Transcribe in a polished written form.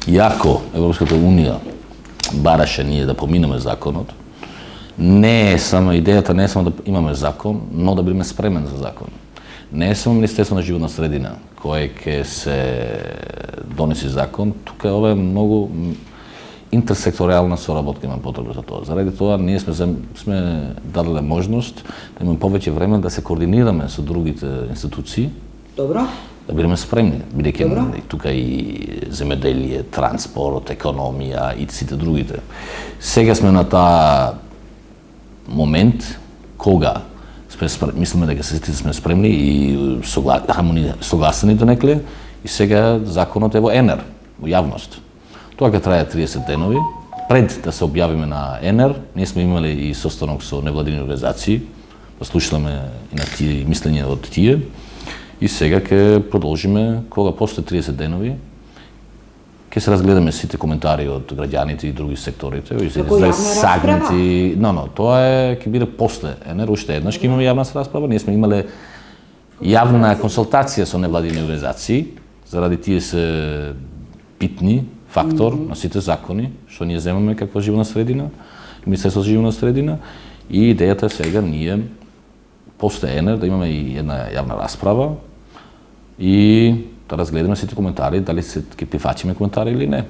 Иако Европската унија бараше ние да поминеме законот, не е само идејата, не е само да имаме закон, но да бидеме спремен за закон. Не е само Министерство на животна средина кој ќе се донеси закон, тука ова е многу интерсекторијална соработка има потреба за тоа. Заради тоа ние сме дадале можност да имаме повеќе време да се координираме со другите институции. Добро. Да бидеме спремни, бидејќи тука и земеделие, транспорт, економија и сите другите. Сега сме на таа момент кога мислиме дека сите сме спремни и согласени донекле и сега законот е во ЕНЕР, во јавност. Тоа ќе трае 30 денови. Пред да се објавиме на ЕНЕР, ние сме имали и состанок со невладини организации, да слушаме и на тие мислења од тие. И сега ќе продолжиме, кога после 30 денови, ќе се разгледаме сите коментари од граѓаните и други секторите. Како јавна расправа? Тоа ќе биде после ЕНЕР, уште еднаш ќе имаме јавна расправа. Ние сме имале јавна консултација со невладини организации, заради тие се битни фактор на сите закони, што ние земаме како животна средина, Министерство за животна средина, и идејата е сега ние после ЕНЕР да имаме и една јавна расправа и да разгледаме сите коментари, дали ќе прифачиме коментари или не.